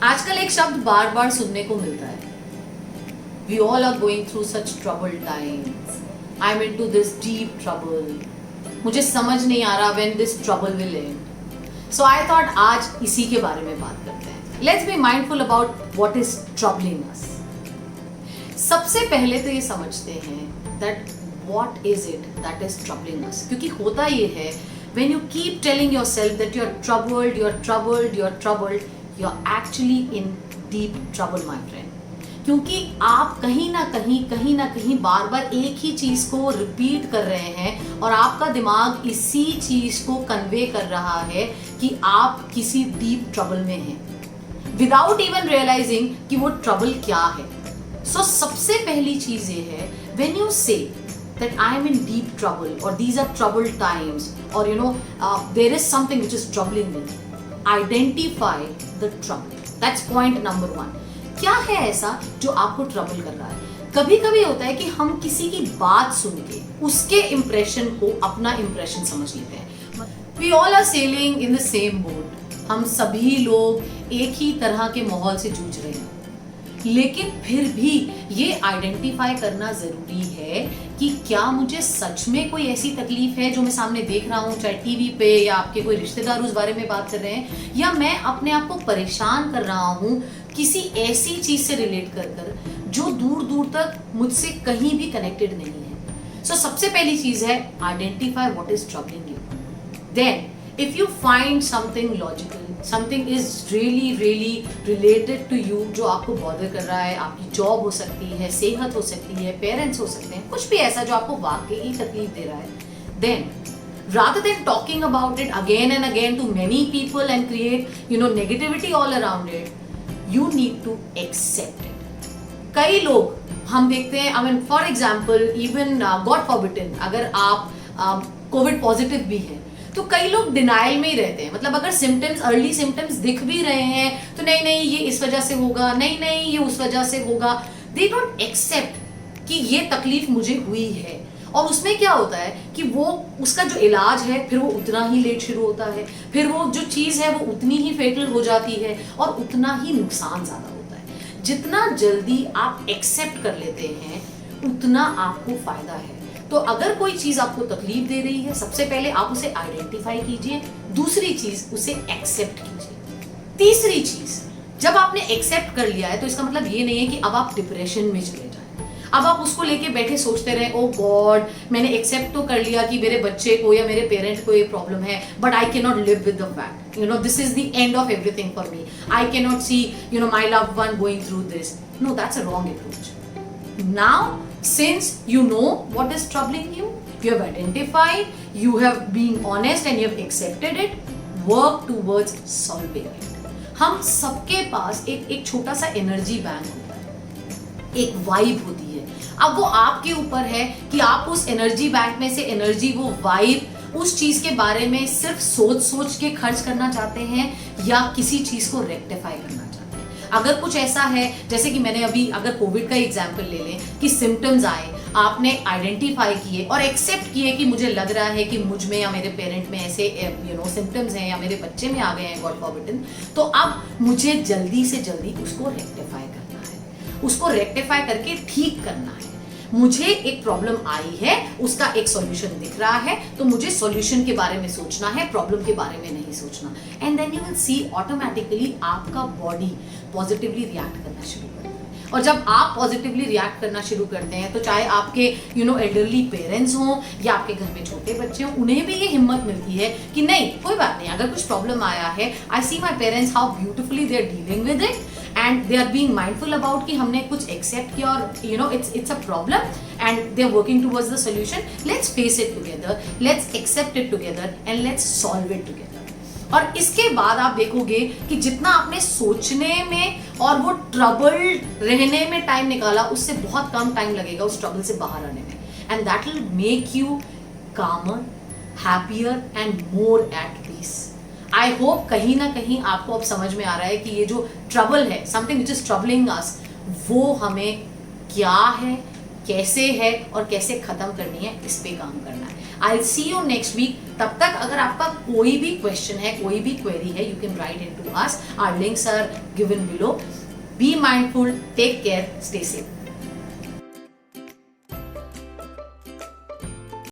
आजकल एक शब्द बार बार सुनने को मिलता है, we all are going through such trouble times, I am into this deep trouble, मुझे समझ नहीं आ रहा when this trouble will end. So I thought आज इसी के बारे में बात करते हैं। Let's be mindful about what is troubling us. सबसे पहले तो ये समझते हैं that what is it that is troubling us, क्योंकि होता ये है when you keep telling yourself that you're troubled, you're troubled, you're troubled, you're actually in deep trouble, my friend. क्योंकि आप कहीं ना कहीं बार बार एक ही चीज को रिपीट कर रहे हैं और आपका दिमाग इसी चीज को कन्वे कर रहा है कि आप किसी डीप ट्रबल में हैं विदाउट इवन रियलाइजिंग कि वो ट्रबल क्या है। सो सबसे पहली चीज ये है, when you say that I am in deep trouble or these are troubled times or there is something which is troubling me, identify the trouble. That's point number one. क्या है ऐसा जो आपको ट्रबल कर रहा है? कभी कभी होता है कि हम किसी की बात सुन के उसके इंप्रेशन को अपना इंप्रेशन समझ लेते हैं। We all are sailing in the same boat. हम सभी लोग एक ही तरह के माहौल से जूझ रहे हैं, लेकिन फिर भी ये आइडेंटिफाई करना जरूरी है कि क्या मुझे सच में कोई ऐसी तकलीफ है जो मैं सामने देख रहा हूँ, चाहे टीवी पे या आपके कोई रिश्तेदार उस बारे में बात कर रहे हैं, या मैं अपने आप को परेशान कर रहा हूँ किसी ऐसी चीज से रिलेट कर जो दूर दूर तक मुझसे कहीं भी कनेक्टेड नहीं है। सो सबसे पहली चीज है identify what is troubling you. Then if you find something logical, something is really related to you जो आपको बॉदर कर रहा है, आपकी जॉब हो सकती है, सेहत हो सकती है, पेरेंट्स हो सकते हैं, कुछ भी ऐसा जो आपको वाकई तकलीफ दे रहा है, then rather than talking about it again and again to many people and create negativity all around it, you need to accept it. कई लोग हम देखते हैं, I mean for example even God forbid अगर आप कोविड पॉजिटिव भी है तो कई लोग डिनाइल में ही रहते हैं। मतलब अगर सिम्टम्स, अर्ली सिम्टम्स दिख भी रहे हैं तो नहीं ये इस वजह से होगा, नहीं ये उस वजह से होगा। दे डोंट एक्सेप्ट कि ये तकलीफ मुझे हुई है। और उसमें क्या होता है कि वो उसका जो इलाज है फिर वो उतना ही लेट शुरू होता है, फिर वो जो चीज़ है वो उतनी ही फेटल हो जाती है और उतना ही नुकसान ज़्यादा होता है। जितना जल्दी आप एक्सेप्ट कर लेते हैं उतना आपको फायदा है। तो अगर कोई चीज आपको तकलीफ दे रही है, सबसे पहले आप उसे आइडेंटिफाई कीजिए, दूसरी चीज उसे एक्सेप्ट कीजिए, तीसरी चीज जब आपने एक्सेप्ट कर लिया है तो इसका मतलब ये नहीं है कि अब आप डिप्रेशन में चले जाएं, अब आप उसको लेके बैठे सोचते रहे ओ गॉड मैंने एक्सेप्ट तो कर लिया कि मेरे बच्चे को या मेरे पेरेंट को ये प्रॉब्लम है, but I can not live with the fact, this is the end of everything for me, I can not see my loved one going through this. No, that's a wrong approach. Now, since you know what is troubling you, you have identified, you have been honest and you have accepted it, work towards solving it. हम सबके पास एक छोटा सा energy bank होता है, एक vibe होती है। अब वो आपके ऊपर है कि आप उस एनर्जी बैंक में से एनर्जी, वो वाइब, उस चीज के बारे में सिर्फ सोच के खर्च करना चाहते हैं या किसी चीज को रेक्टिफाई करना चाहते हैं। अगर कुछ ऐसा है जैसे कि मैंने अभी अगर कोविड का एग्जांपल ले लें कि सिम्टम्स आए, आपने आइडेंटिफाई किए और एक्सेप्ट किए कि मुझे लग रहा है कि मुझ में या मेरे पेरेंट में ऐसे सिम्टम्स हैं या मेरे बच्चे में आ गए हैं गॉड फॉरबिडन, तो अब मुझे जल्दी से जल्दी उसको रेक्टिफाई करना है, उसको रेक्टिफाई करके ठीक करना है। मुझे एक प्रॉब्लम आई है, उसका एक सॉल्यूशन दिख रहा है, तो मुझे सॉल्यूशन के बारे में सोचना है, प्रॉब्लम के बारे में नहीं सोचना। And then you will see automatically आपका बॉडी पॉजिटिवली रिएक्ट करना शुरू करता है। और जब आप पॉजिटिवली रिएक्ट करना शुरू करते हैं तो चाहे आपके एल्डरली पेरेंट्स हों या आपके घर में छोटे बच्चे हों, उन्हें भी ये हिम्मत मिलती है कि नहीं कोई बात नहीं, अगर कुछ प्रॉब्लम आया है, I see my parents how beautifully they are dealing with it and they are being mindful about कि हमने कुछ accept किया और it's a problem and they are working towards the solution. Let's face it together, let's accept it together and let's solve it together. और इसके बाद आप देखोगे कि जितना आपने सोचने में और वो ट्रबल रहने में टाइम निकाला, उससे बहुत कम टाइम लगेगा उस ट्रबल से बाहर आने में, and that will make you calmer, happier and more at peace. I hope कहीं ना कहीं आपको अब समझ में आ रहा है कि ये जो ट्रबल है, समथिंग विच इज ट्रबलिंग अस, वो हमें क्या है, कैसे है और कैसे खत्म करनी है, इस पे काम करना है। I C you next week. तब तक अगर आपका कोई भी क्वेश्चन है, कोई भी क्वेरी है, you can write into us. Our links are given below. Be mindful, take care, stay safe.